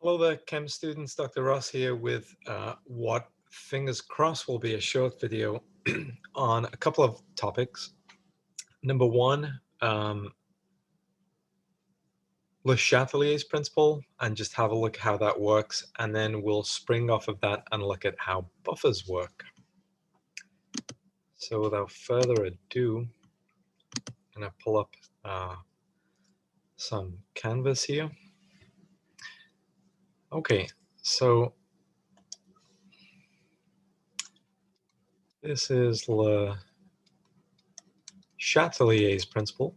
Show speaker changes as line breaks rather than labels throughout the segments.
Hello there, chem students. Dr. Ross here with what, fingers crossed, will be a short video on a couple of topics. Number one, Le Chatelier's principle, and just have a look how that works, and then we'll spring off of that and look at how buffers work. So without further ado, I'm going to pull up some canvas here. Okay, so this is Le Chatelier's principle.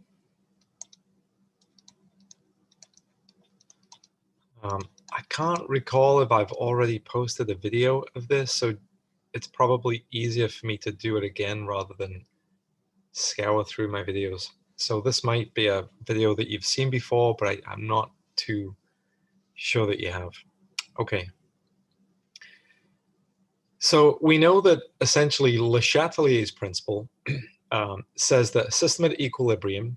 I can't recall if I've already posted a video of this, so it's probably easier for me to do it again rather than scour through my videos. So this might be a video that you've seen before, but I'm not too sure that you have. Okay. So we know that essentially Le Chatelier's principle says that a system at equilibrium,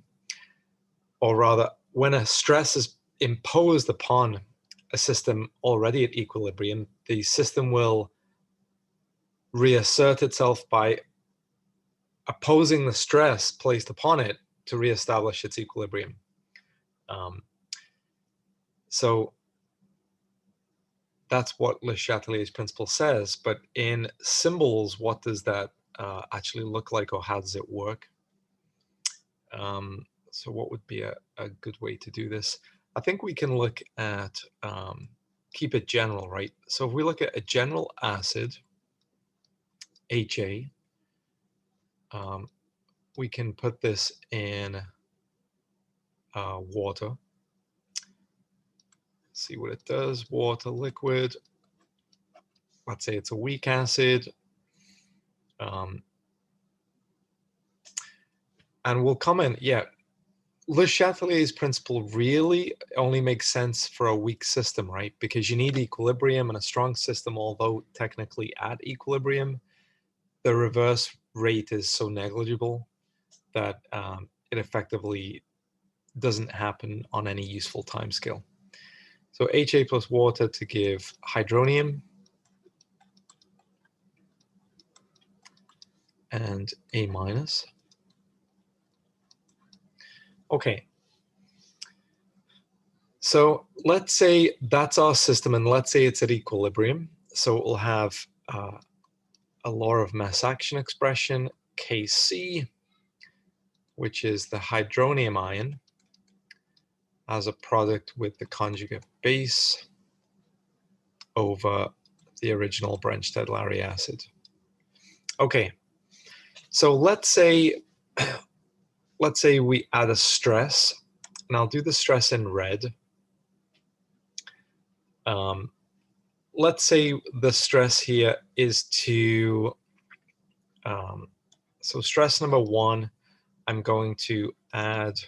or rather when a stress is imposed upon a system already at equilibrium, the system will reassert itself by opposing the stress placed upon it to reestablish its equilibrium. So that's what Le Chatelier's principle says, but in symbols, what does that actually look like, or how does it work? So what would be a good way to do this? I think we can look at, keep it general, right? So if we look at a general acid, HA, we can put this in water. See what it does. Water, liquid. Let's say it's a weak acid. And we'll comment, yeah, Le Chatelier's principle really only makes sense for a weak system, right? Because you need equilibrium, and a strong system, although technically at equilibrium, the reverse rate is so negligible that it effectively doesn't happen on any useful time scale. So HA plus water to give hydronium and A minus. Okay. So let's say that's our system, and let's say it's at equilibrium. So it will have a law of mass action expression, Kc, which is the hydronium ion as a product with the conjugate base over the original Brent-Chatelier acid. Okay, so let's say we add a stress, and I'll do the stress in red. Let's say the stress here is to, so stress number one, I'm going to add,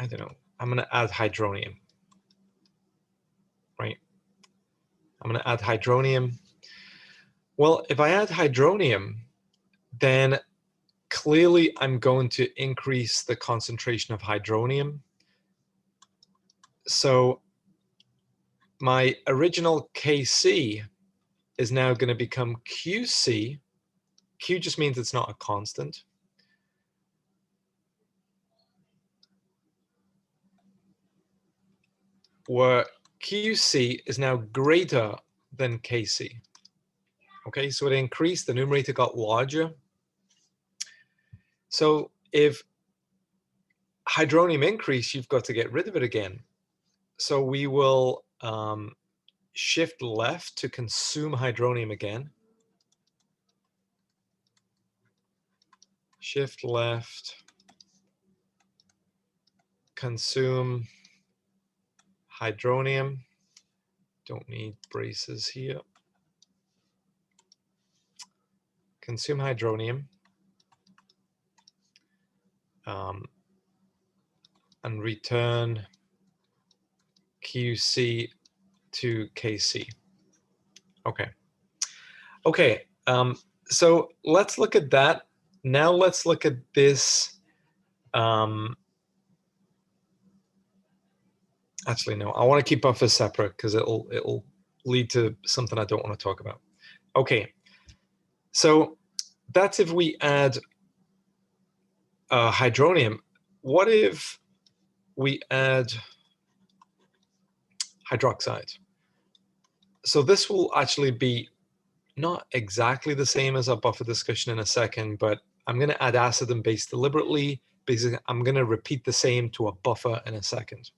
I don't know, I'm going to add hydronium, right? I'm going to add hydronium. Well, if I add hydronium, then clearly I'm going to increase the concentration of hydronium. So my original Kc is now going to become Qc. Q just means it's not a constant. Where Qc is now greater than Kc. Okay, so it increased, the numerator got larger. So if hydronium increased, you've got to get rid of it again. So we will shift left to consume hydronium again. Shift left, consume hydronium. Don't need braces here. Consume hydronium. And return Qc to Kc. Okay. Okay. So let's look at that. Now let's look at this Actually, no, I want to keep buffers separate because it'll lead to something I don't want to talk about. Okay, so that's if we add hydronium. What if we add hydroxide? So this will actually be not exactly the same as our buffer discussion in a second, but I'm going to add acid and base deliberately. Basically, I'm going to repeat the same to a buffer in a second.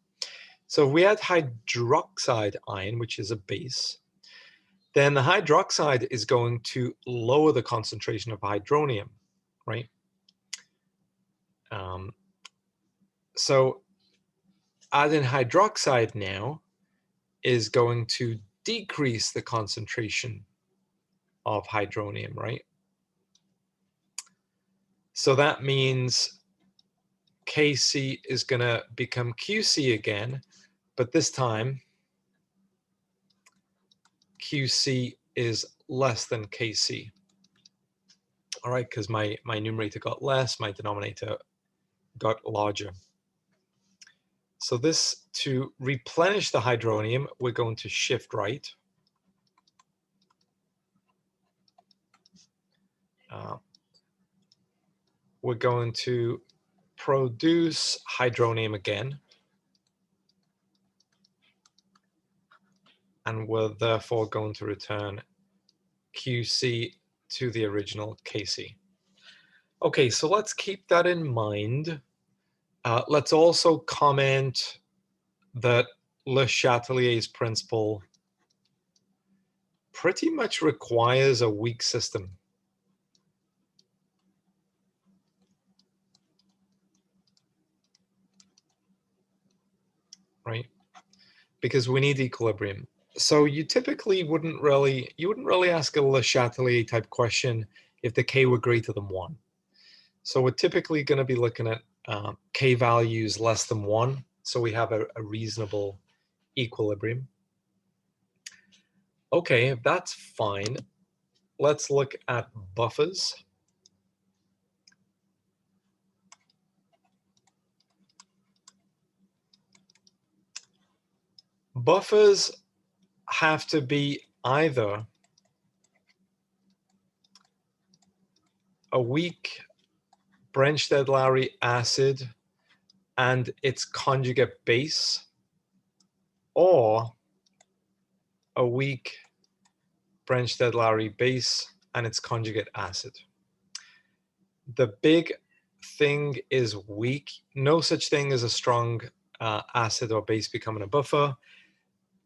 So if we add hydroxide ion, which is a base, then the hydroxide is going to lower the concentration of hydronium, right? So adding hydroxide now is going to decrease the concentration of hydronium, right? So that means Kc is going to become Qc again, but this time Qc is less than Kc. All right, because my numerator got less, my denominator got larger. So this, to replenish the hydronium, we're going to shift right. We're going to produce hydronium again. And we're therefore going to return Qc to the original Kc. Okay, so let's keep that in mind. Let's also comment that Le Chatelier's principle pretty much requires a weak system. Right? Because we need equilibrium. So you typically wouldn't really ask a Le Chatelier type question if the K were greater than 1. So we're typically going to be looking at K values less than 1. So we have a reasonable equilibrium. Okay, that's fine. Let's look at buffers. Buffers have to be either a weak Brensted-Lowry acid and its conjugate base, or a weak Brensted-Lowry base and its conjugate acid. The big thing is weak. No such thing as a strong acid or base becoming a buffer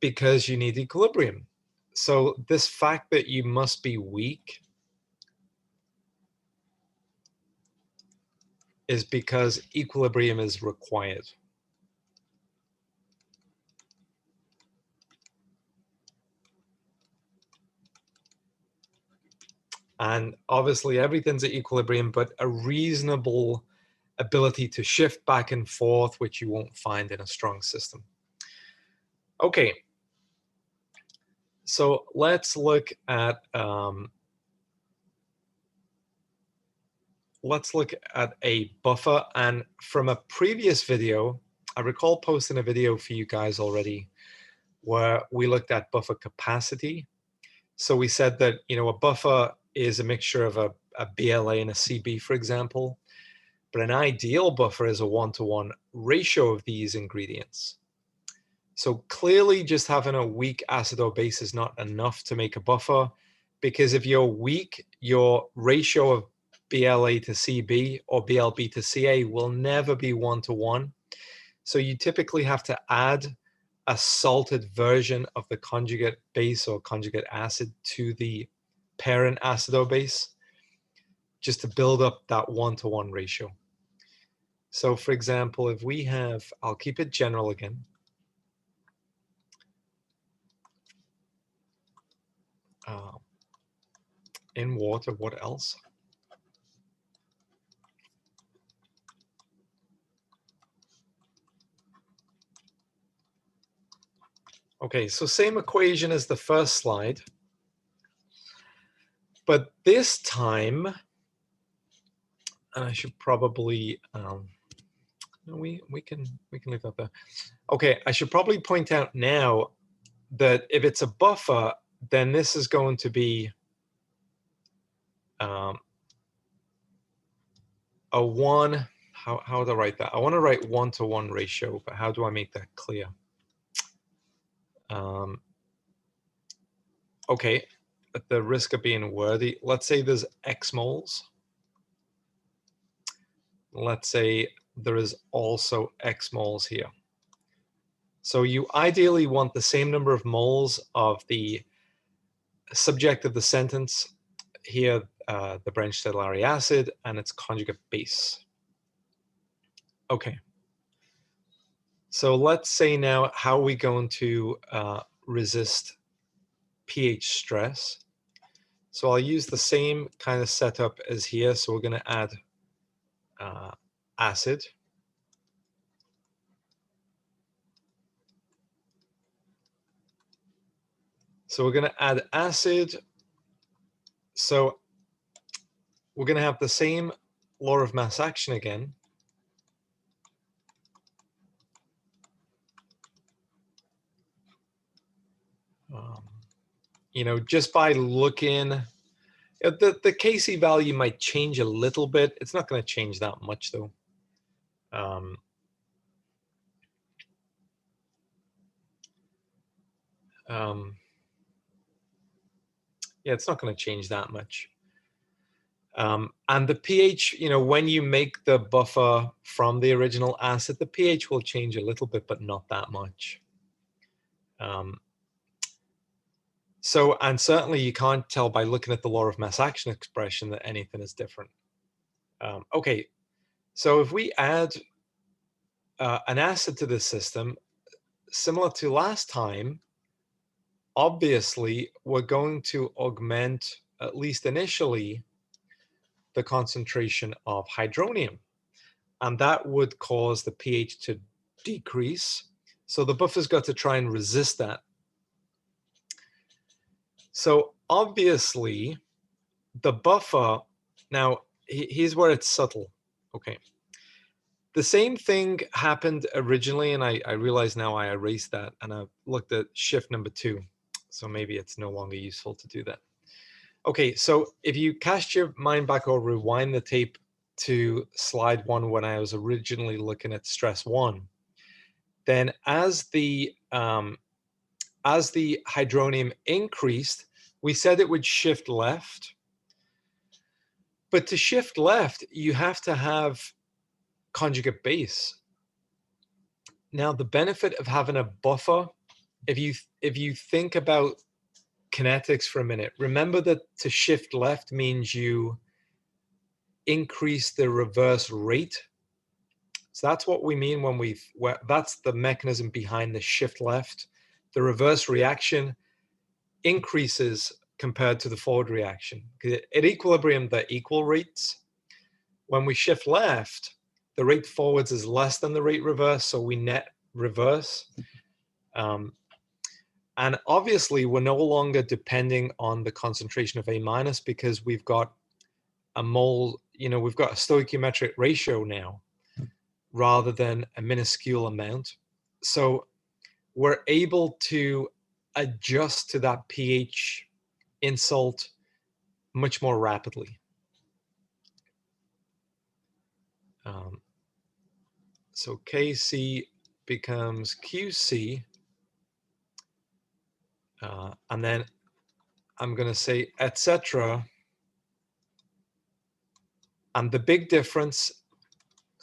because you need equilibrium. So this fact that you must be weak is because equilibrium is required. And obviously everything's at equilibrium, but a reasonable ability to shift back and forth, which you won't find in a strong system. Okay, so let's look at a buffer. And from a previous video, I recall posting a video for you guys already where we looked at buffer capacity. So we said that, you know, a buffer is a mixture of a BLA and a CB, for example, but an ideal buffer is a one-to-one ratio of these ingredients. So clearly just having a weak acid or base is not enough to make a buffer, because if you're weak, your ratio of BLA to CB or BLB to CA will never be one-to-one. So you typically have to add a salted version of the conjugate base or conjugate acid to the parent acid or base just to build up that one-to-one ratio. So for example, if we have, I'll keep it general again. In water, what else? Okay, so same equation as the first slide, but this time, and I should probably No, we can leave that there. Okay, I should probably point out now that if it's a buffer, then this is going to be a 1. How do I write that? I want to write 1-to-1 ratio, but how do I make that clear? Okay, at the risk of being wordy, let's say there's X moles. Let's say there is also X moles here. So you ideally want the same number of moles of the subject of the sentence, here the branched chatelaria acid and its conjugate base. Okay. So let's say now, how are we going to resist pH stress? So I'll use the same kind of setup as here. So we're going to add acid. So we're going to add acid. So we're going to have the same law of mass action again. You know, just by looking, the Kc value might change a little bit. It's not going to change that much, though. Yeah, it's not going to change that much. And the pH, you know, when you make the buffer from the original acid, the pH will change a little bit, but not that much. So, and certainly you can't tell by looking at the law of mass action expression that anything is different. Okay, so if we add an acid to this system, similar to last time, obviously we're going to augment, at least initially, the concentration of hydronium. And that would cause the pH to decrease. So the buffer's got to try and resist that. So obviously, the buffer, now here's where it's subtle. Okay. The same thing happened originally, and I realize now I erased that, and I looked at shift number 2. So maybe it's no longer useful to do that. Okay, so if you cast your mind back or rewind the tape to slide 1 when I was originally looking at stress 1, then as the hydronium increased, we said it would shift left. But to shift left, you have to have conjugate base. Now, the benefit of having a buffer, if you think about kinetics for a minute, remember that to shift left means you increase the reverse rate. So that's what we mean when that's the mechanism behind the shift left. The reverse reaction increases compared to the forward reaction. At equilibrium, they're equal rates. When we shift left, the rate forwards is less than the rate reverse, so we net reverse. And obviously, we're no longer depending on the concentration of A- because we've got a mole, you know, we've got a stoichiometric ratio now rather than a minuscule amount. So we're able to adjust to that pH insult much more rapidly. So Kc becomes Qc, and then I'm going to say etc. And the big difference,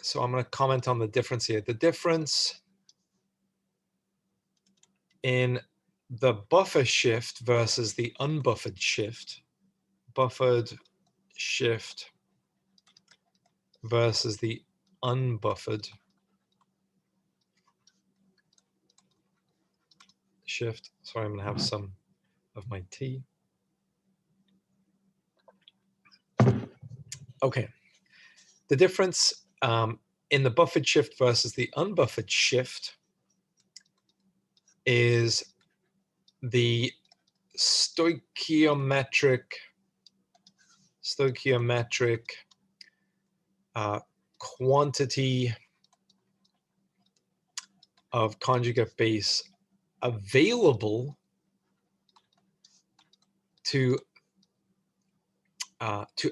so I'm going to comment on the difference here. The difference in the buffer shift versus the unbuffered shift, buffered shift versus the unbuffered shift. Sorry, I'm going to have some of my tea. Okay. The difference in the buffered shift versus the unbuffered shift is the stoichiometric quantity of conjugate base available to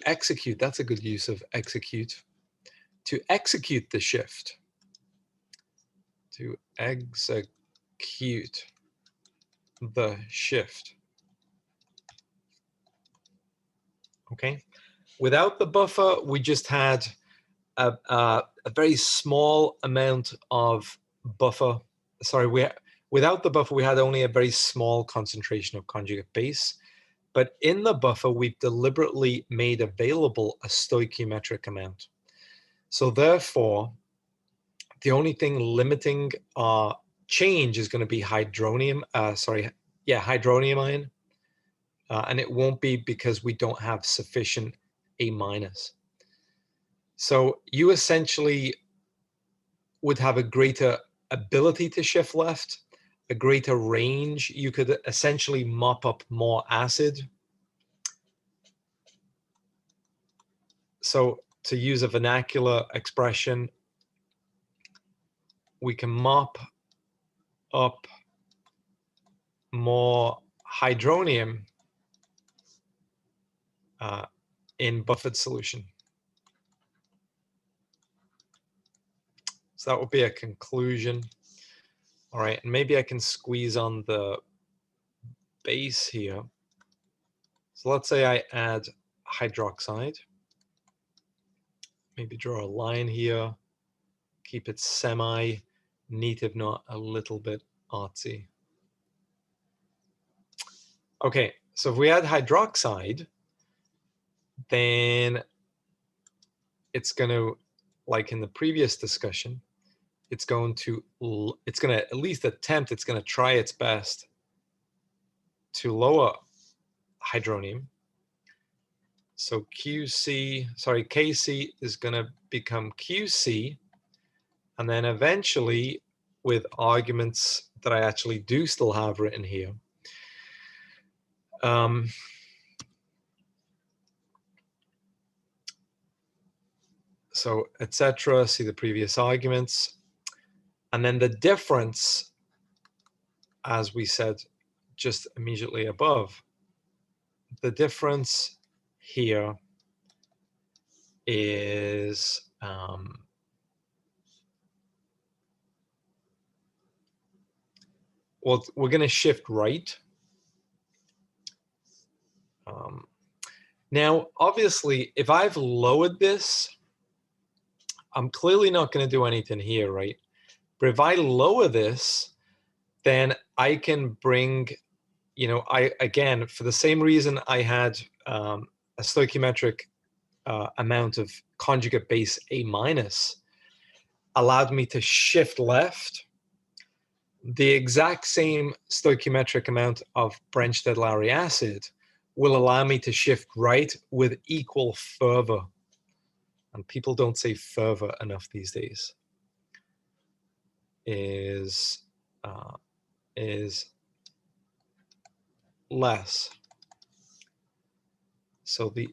execute. That's a good use of execute. To execute the shift. To execute the shift. Okay. Without the buffer, we just had a very small amount of buffer. Sorry, without the buffer, we had only a very small concentration of conjugate base. But in the buffer, we've deliberately made available a stoichiometric amount. So therefore, the only thing limiting our change is going to be hydronium ion. And it won't be because we don't have sufficient A-. So you essentially would have a greater ability to shift left, a greater range. You could essentially mop up more acid. So to use a vernacular expression, we can mop up more hydronium in buffered solution. So that would be a conclusion. All right, and maybe I can squeeze on the base here. So let's say I add hydroxide. Maybe draw a line here. Keep it semi-neat, if not a little bit artsy. Okay, so if we add hydroxide, then it's going to, like in the previous discussion, it's going to at least attempt, it's going to try its best to lower hydronium. So KC is going to become QC, and then eventually, with arguments that I actually do still have written here, so etc. See the previous arguments, and then the difference, as we said just immediately above, the difference here is well, we're going to shift right. Now, obviously, if I've lowered this, I'm clearly not going to do anything here, right? But if I lower this, then I can bring, again, for the same reason I had a stoichiometric amount of conjugate base A-, allowed me to shift left. The exact same stoichiometric amount of Brennstedt-Lowry acid will allow me to shift right with equal fervor. And people don't say fervor enough these days. Is less. So the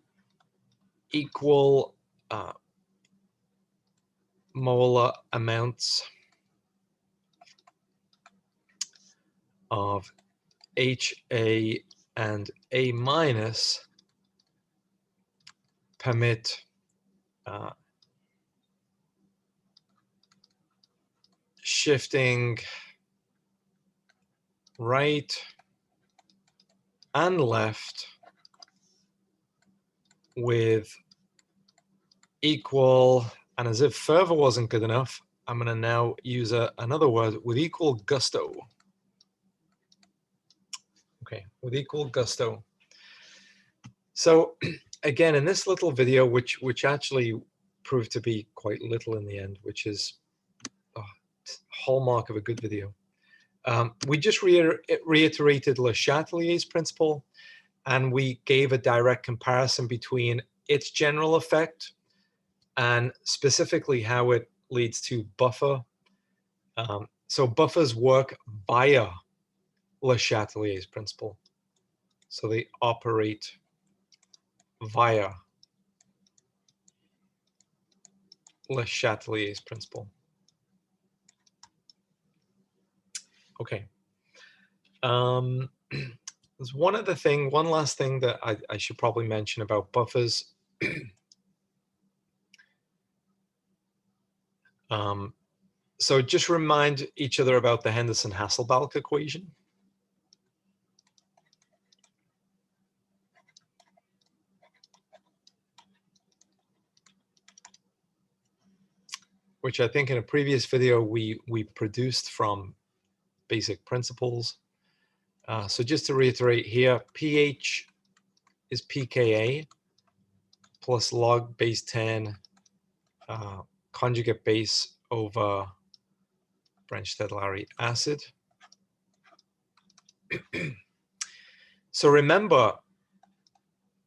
equal molar amounts of HA and A- permit shifting right and left with equal, and as if fervor wasn't good enough, I'm going to now use another word, with equal gusto. Okay, with equal gusto. So again, in this little video, which actually proved to be quite little in the end, which is a hallmark of a good video, we just reiterated Le Chatelier's principle, and we gave a direct comparison between its general effect and specifically how it leads to buffer. So buffers work via Le Chatelier's principle. So they operate via Le Chatelier's principle. Okay. There's one last thing that I should probably mention about buffers. So just remind each other about the Henderson-Hasselbalch equation. Which I think in a previous video we produced from basic principles. So just to reiterate here, pH is pKa plus log base 10 conjugate base over Branch-Chatelier acid. So remember,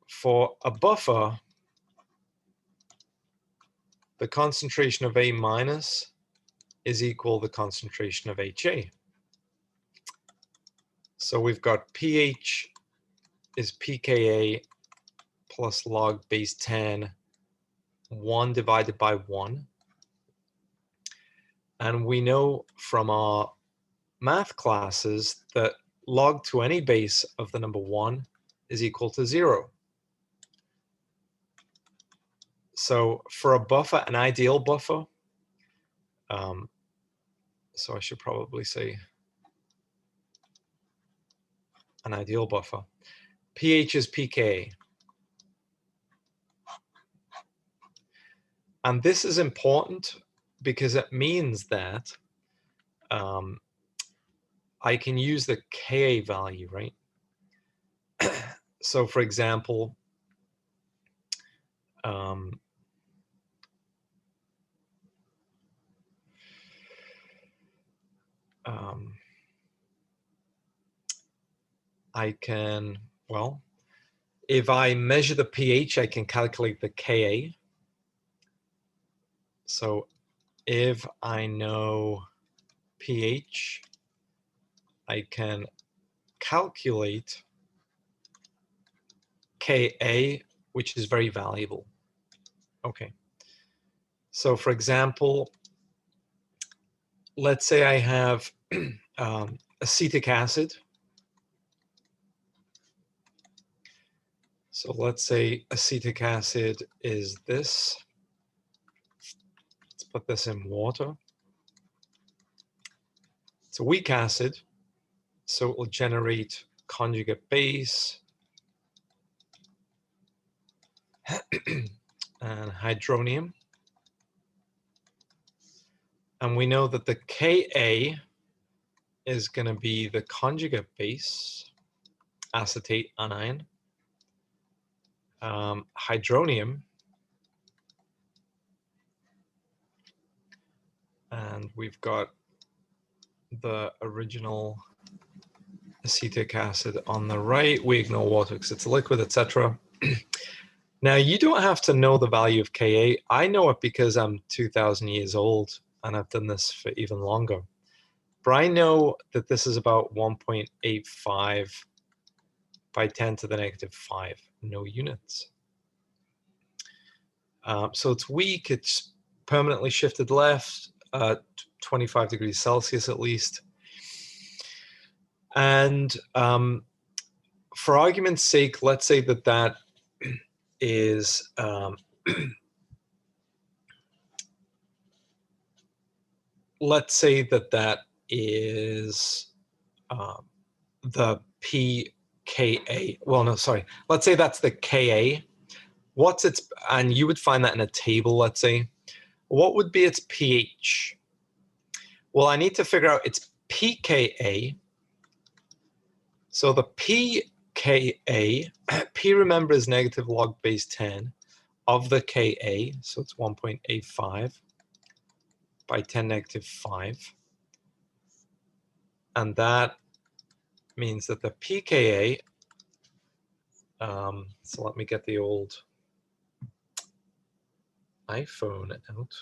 for a buffer, the concentration of A minus is equal to the concentration of HA. So we've got pH is pKa plus log base 10, 1 divided by 1. And we know from our math classes that log to any base of the number 1 is equal to 0. So for a buffer, an ideal buffer, so I should probably say an ideal buffer, pH is pKa. And this is important because it means that I can use the Ka value, right? So for example, I can, well, if I measure the pH, I can calculate the Ka. So if I know pH, I can calculate Ka, which is very valuable. Okay. So for example, let's say I have acetic acid. So let's say acetic acid is this. Let's put this in water. It's a weak acid, so it will generate conjugate base and hydronium. And we know that the Ka is going to be the conjugate base, acetate anion, hydronium, and we've got the original acetic acid on the right. We ignore water because it's a liquid, etc. Now, you don't have to know the value of Ka. I know it because I'm 2,000 years old and I've done this for even longer. But I know that this is about 1.85 by 10 to the negative 5, no units. So it's weak, it's permanently shifted left, 25 degrees Celsius at least. And for argument's sake, let's say that that is let's say that that is the pKa. Well, no, sorry. Let's say that's the Ka. What's its, and you would find that in a table, let's say. What would be its pH? Well, I need to figure out its pKa. So the pKa, P remember is negative log base 10 of the Ka, so it's 1.85 by 10 negative 5. And that means that the pKa, so let me get the old iPhone out,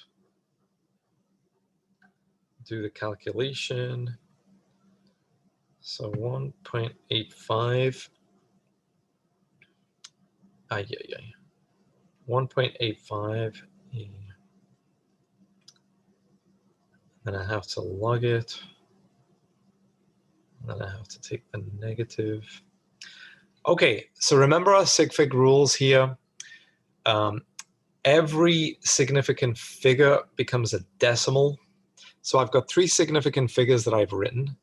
do the calculation. So 1.85, 1.85, then I have to log it. then I have to take the negative. Okay, so remember our Sig Fig rules here. Every significant figure becomes a decimal. So I've got 3 significant figures that I've written.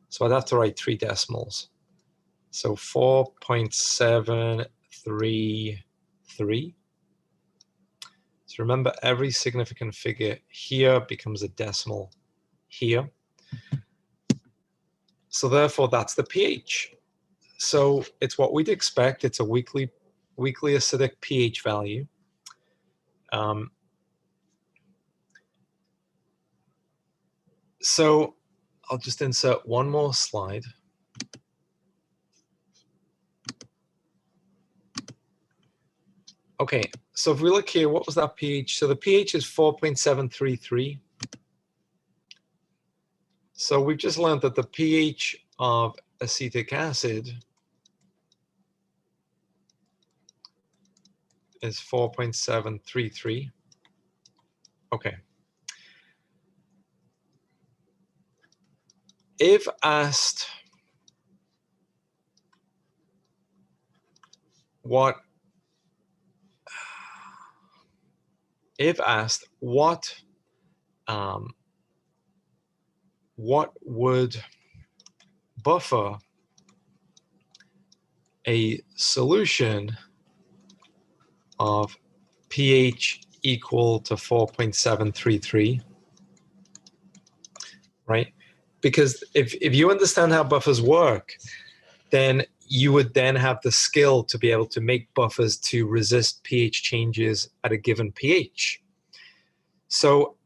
So I'd have to write 3 decimals. So 4.733. So remember, every significant figure here becomes a decimal here. So therefore, that's the pH. So it's what we'd expect. It's a weekly acidic pH value. So I'll just insert one more slide. Okay, so if we look here, what was that pH? So the pH is 4.733. So we've just learned that the pH of acetic acid is 4.733. Okay. If asked what would buffer a solution of pH equal to 4.733, right? Because if you understand how buffers work, then you would then have the skill to be able to make buffers to resist pH changes at a given pH. So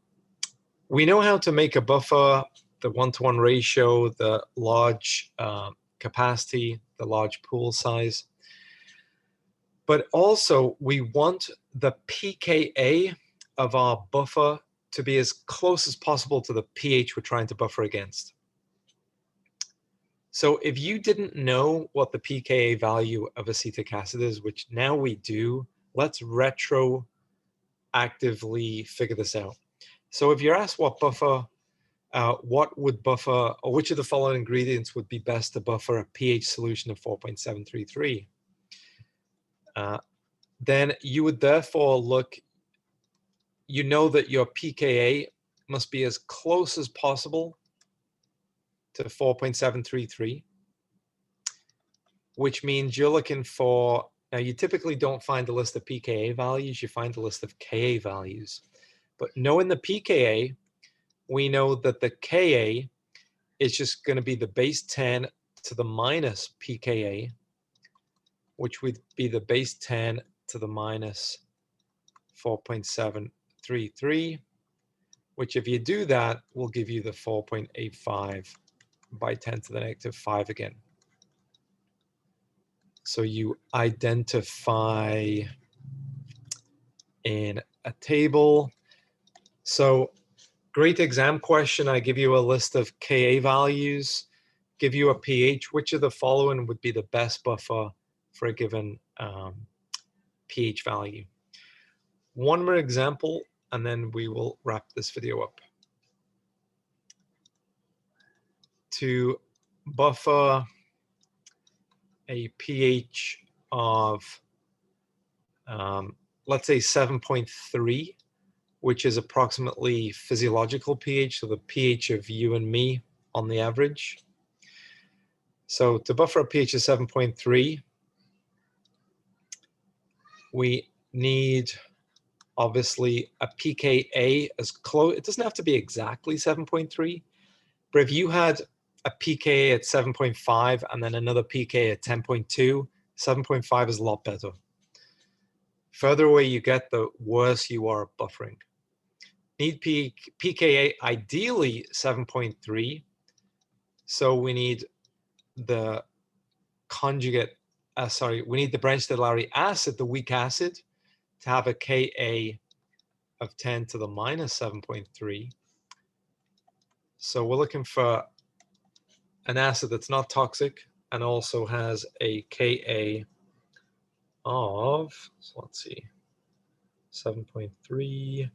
we know how to make a buffer, the 1-to-1 ratio, the large capacity, the large pool size. But also we want the pKa of our buffer to be as close as possible to the pH we're trying to buffer against. So if you didn't know what the pKa value of acetic acid is, which now we do, let's retroactively figure this out. So if you're asked what would buffer, or which of the following ingredients would be best to buffer a pH solution of 4.733, then you would therefore look, you know that your pKa must be as close as possible to 4.733, which means you're looking for, now you typically don't find a list of pKa values, you find a list of Ka values. But knowing the pKa, we know that the Ka is just going to be the base 10 to the minus pKa, which would be the base 10 to the minus 4.733, which if you do that, will give you the 4.85 by 10 to the negative 5 again. So you identify in a table. So great exam question. I give you a list of Ka values, give you a pH. Which of the following would be the best buffer for a given pH value? One more example, and then we will wrap this video up. To buffer a pH of, let's say 7.3, which is approximately physiological pH, so the pH of you and me on the average. So to buffer a pH of 7.3, we need obviously a pKa as close, it doesn't have to be exactly 7.3, but if you had a pKa at 7.5 and then another pKa at 10.2, 7.5 is a lot better. Further away you get, the worse you are at buffering. Need pKa ideally 7.3, so we need the conjugate, we need the Branch-Chatelier acid, the weak acid, to have a Ka of 10 to the minus 7.3. So we're looking for an acid that's not toxic and also has a Ka of, so let's see, 7.3.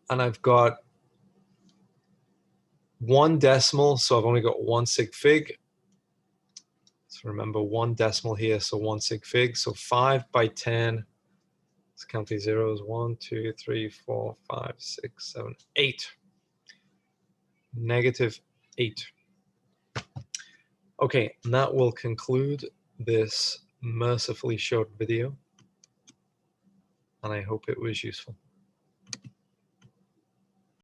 and I've got one decimal, so I've only got one sig fig. So remember, one decimal here, so one sig fig. So 5 by 10, let's count these zeros, 1, 2, 3, 4, 5, 6, 7, 8. Negative 8. Okay, and that will conclude this mercifully short video, and I hope it was useful.